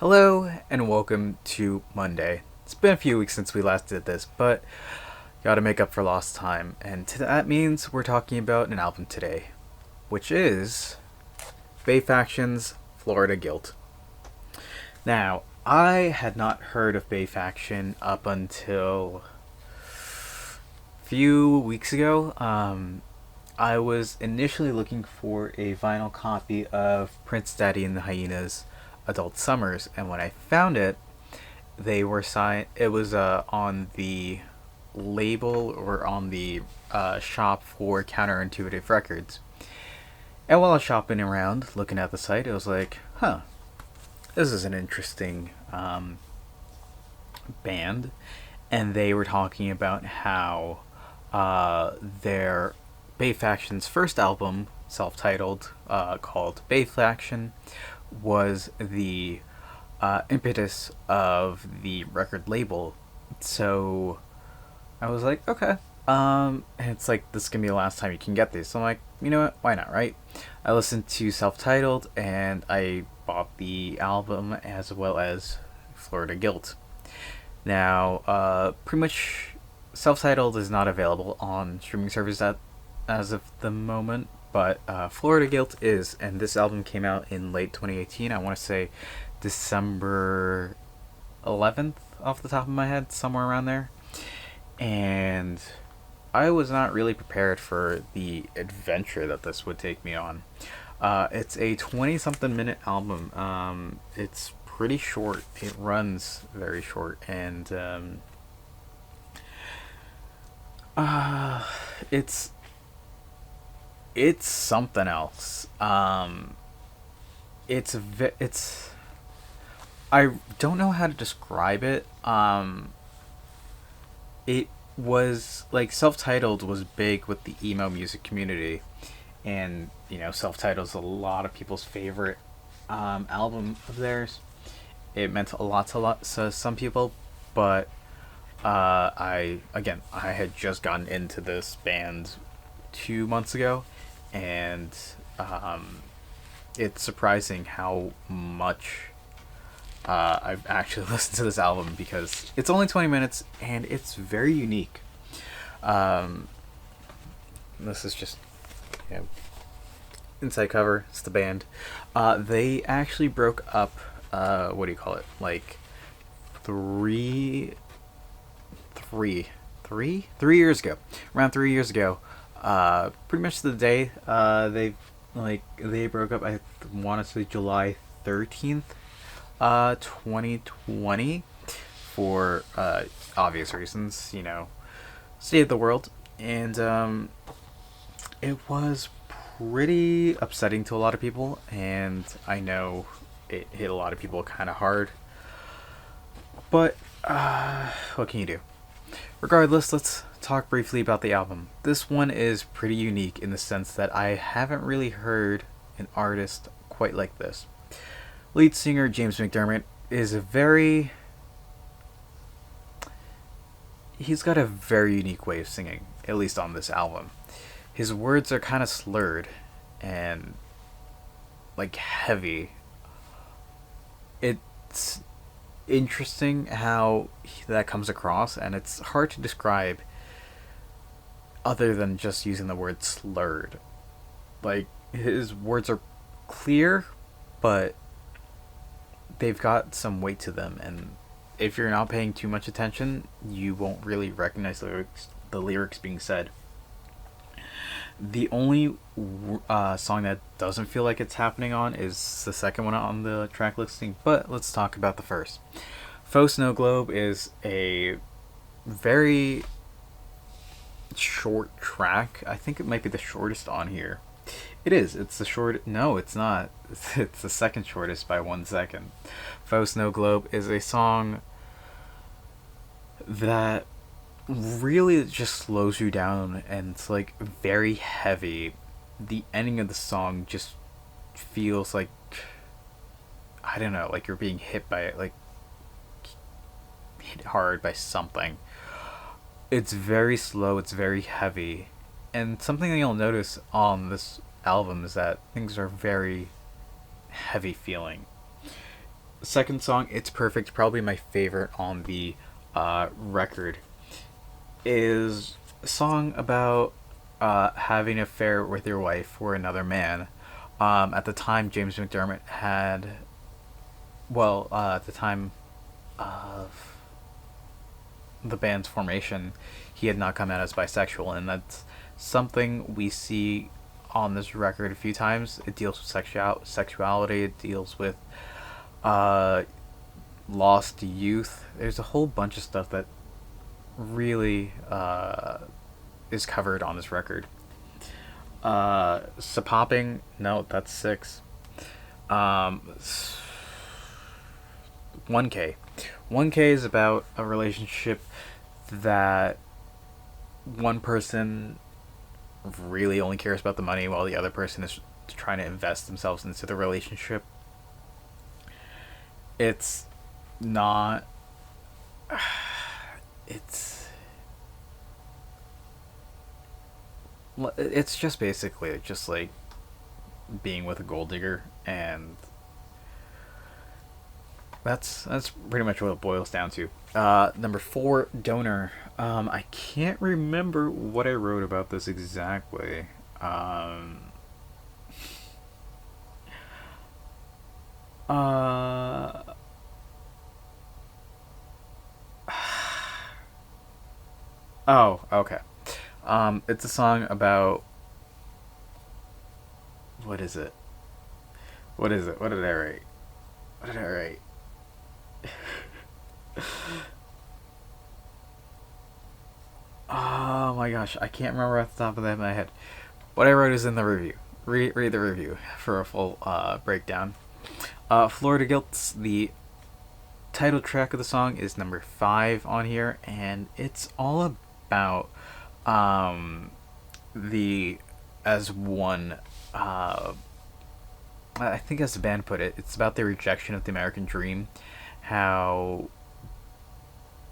Hello and welcome to Monday. It's been a few weeks since we last did this, but gotta make up for lost time, and that means we're talking about an album today, which is Bay Faction's Florida Guilt. Now, I had not heard of Bay Faction up until a few weeks ago. I was initially looking for a vinyl copy of Prince Daddy and the Hyenas Adult Summers, and when I found it, they were signed. It was on the label or on the shop for Counterintuitive Records. And while I was shopping around, looking at the site, it was like, huh, this is an interesting band. And they were talking about how their Bay Faction's first album, self-titled, called Bay Faction, was the impetus of the record label. So I was like, okay. And it's like, this is gonna be the last time you can get these. So I'm like, you know what? Why not, right? I listened to Self Titled and I bought the album as well as Florida Guilt. Now, pretty much Self Titled is not available on streaming services as of the moment, but Florida Guilt is, and this album came out in late 2018. I want to say December 11th off the top of my head, somewhere around there. And I was not really prepared for the adventure that this would take me on. It's a 20 something minute album. It's pretty short, it runs very short, and it's something else. It's I don't know how to describe it. It was like self-titled was big with the emo music community, and self-titled is a lot of people's favorite album of theirs. It meant a lot to some people, but I had just gotten into this band 2 months ago, and it's surprising how much I've actually listened to this album, because it's only 20 minutes and it's very unique. This is just, inside cover. It's the band. They actually broke up. What do you call it? Like three, 3 years ago. Around 3 years ago. Pretty much the day they broke up. I want to say July 13th. 2020, for obvious reasons, state of the world, and it was pretty upsetting to a lot of people, and I know it hit a lot of people kind of hard, but what can you do? Regardless, let's talk briefly about the album. This one is pretty unique in the sense that I haven't really heard an artist quite like this. Lead singer James McDermott is he's got a very unique way of singing, at least on this album. His words are kind of slurred and like heavy. It's interesting how that comes across, and it's hard to describe other than just using the word slurred. Like, his words are clear, but they've got some weight to them, and if you're not paying too much attention, you won't really recognize the lyrics being said. The only song that doesn't feel like it's happening on is the second one on the track listing, but let's talk about the first. Faux Snow Globe is a very short track. I think it might be the shortest on here. It is. It's the short. No, it's not. It's the second shortest by 1 second. Faux Snow Globe is a song that really just slows you down, and it's like very heavy. The ending of the song just feels like, I don't know, like you're being hit by it, like hit hard by something. It's very slow. It's very heavy, and something that you'll notice on this album is that things are very heavy feeling. Second song, It's Perfect, probably my favorite on the record, is a song about having an affair with your wife or another man. At the time, James McDermott had, at the time of the band's formation, he had not come out as bisexual, and that's something we see on this record a few times. It deals with sexuality. It deals with uh, lost youth. There's a whole bunch of stuff that really is covered on this record. So popping, no, that's six. Um, 1K. 1K is about a relationship that one person really only cares about the money while the other person is trying to invest themselves into the relationship. It's not. It's. It's just basically just like being with a gold digger, and that's pretty much what it boils down to. Number four, Donor. I can't remember what I wrote about this exactly. Um, uh, oh, okay. It's a song about what is it? What is it? What did I write? What did I write? Oh my gosh, I can't remember off the top of my head. What I wrote is in the review. Read the review for a full breakdown. Florida Guilt's the title track of the song is number five on here, and it's all about um, the as one. Uh, I think as the band put it, it's about the rejection of the American dream. How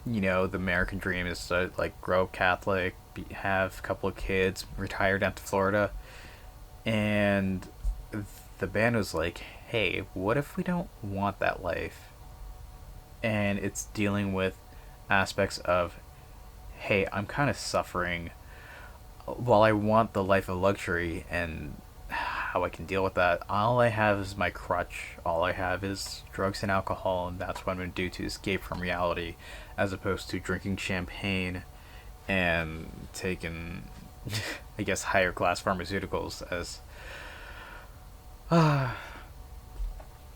the American dream is to like grow up Catholic, have a couple of kids, retire down to Florida, and the band was like, "Hey, what if we don't want that life?" And it's dealing with aspects of, "Hey, I'm kind of suffering. While I want the life of luxury and how I can deal with that, all I have is my crutch. All I have is drugs and alcohol, and that's what I'm going to do to escape from reality, as opposed to drinking champagne and taking, I guess, higher class pharmaceuticals as."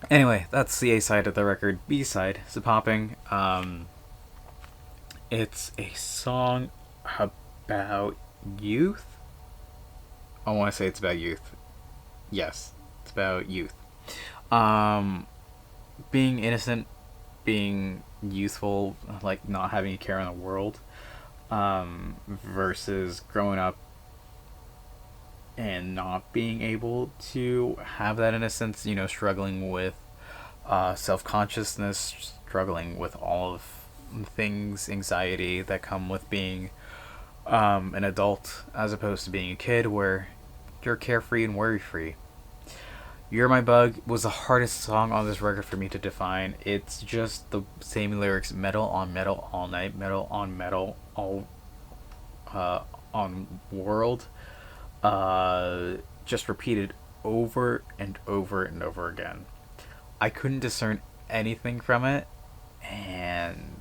Anyway, that's the A side of the record. B side, So Popping. It's a song about youth. I want to say it's about youth. Yes, it's about youth. Um, Being innocent, being youthful, like not having a care in the world, versus growing up and not being able to have that innocence, struggling with self consciousness, struggling with all of the things, anxiety that come with being an adult as opposed to being a kid where you're carefree and worry free. You're My Bug was the hardest song on this record for me to define. It's just the same lyrics, metal on metal all night, metal on metal all on world, just repeated over and over and over again. I couldn't discern anything from it, and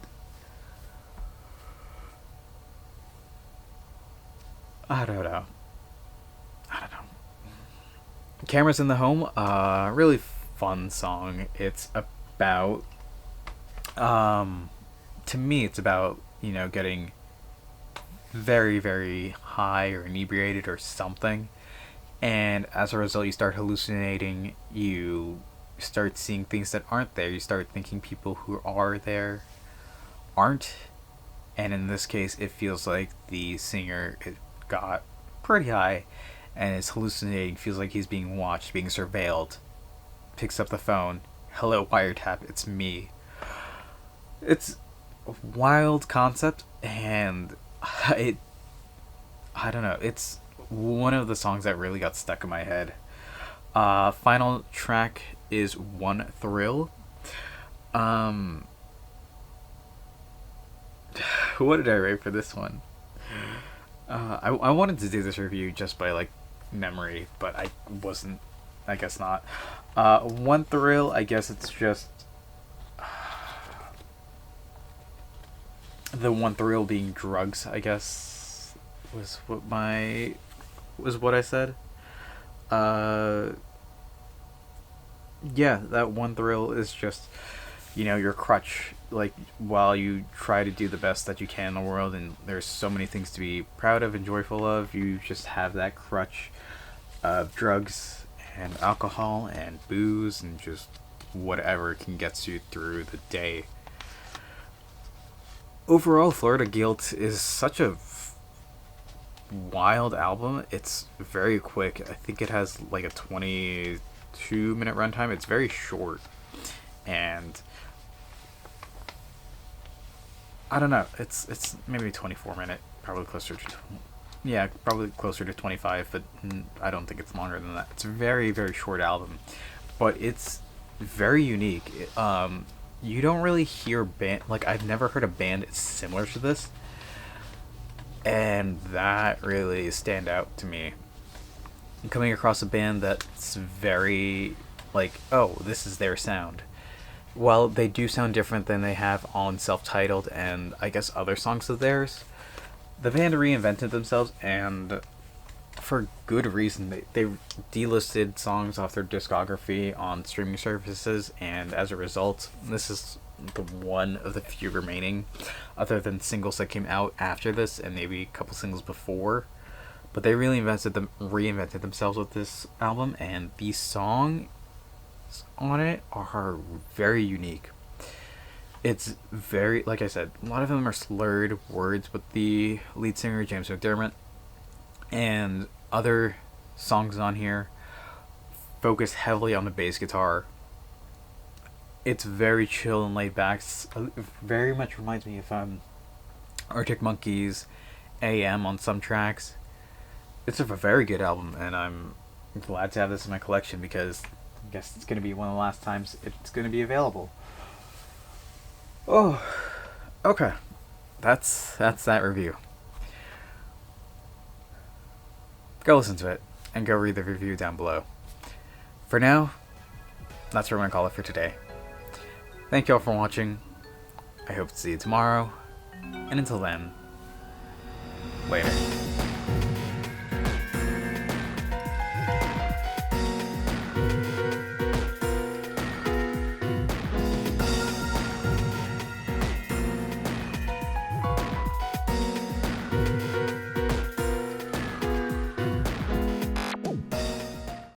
I don't know. I don't know. Cameras in the Home, really fun song. It's about, um, to me, it's about, getting very, very high or inebriated or something. And as a result, you start hallucinating. You start seeing things that aren't there. You start thinking people who are there aren't. And in this case, it feels like the singer it got pretty high and is hallucinating, feels like he's being watched, being surveilled. Picks up the phone. Hello, wiretap, it's me. It's a wild concept, and it. I don't know. It's one of the songs that really got stuck in my head. Final track is One Thrill. Um, what did I rate for this one? I wanted to do this review just by like memory, but I wasn't. I guess not. One thrill. I guess it's just the one thrill being drugs. I guess was what I said. Uh, yeah, that one thrill is just your crutch, like while you try to do the best that you can in the world, and there's so many things to be proud of and joyful of, you just have that crutch of drugs and alcohol and booze and just whatever can get you through the day. Overall, Florida Guilt is such a wild album. It's very quick. I think it has like a 22-minute runtime. It's very short, and I don't know. It's maybe 24-minute, probably closer to yeah, probably closer to 25, but I don't think it's longer than that. It's a very very short album, but it's very unique. You don't really hear band like I've never heard a band similar to this, and that really stand out to me. Coming across a band that's very like, oh, this is their sound. While they do sound different than they have on Self-Titled and I guess other songs of theirs, the band reinvented themselves, and for good reason. They delisted songs off their discography on streaming services, and as a result, this is the one of the few remaining, other than singles that came out after this and maybe a couple singles before. But they really reinvented themselves with this album, and these songs on it are very unique. It's very, like I said, a lot of them are slurred words with the lead singer, James McDermott, and other songs on here focus heavily on the bass guitar. It's very chill and laid back. It very much reminds me of Arctic Monkeys, AM on some tracks. It's a very good album, and I'm glad to have this in my collection because I guess it's going to be one of the last times it's going to be available. Oh, okay. That's that review. Go listen to it, and go read the review down below. For now, that's what we're going to call it for today. Thank you all for watching. I hope to see you tomorrow. And until then, later.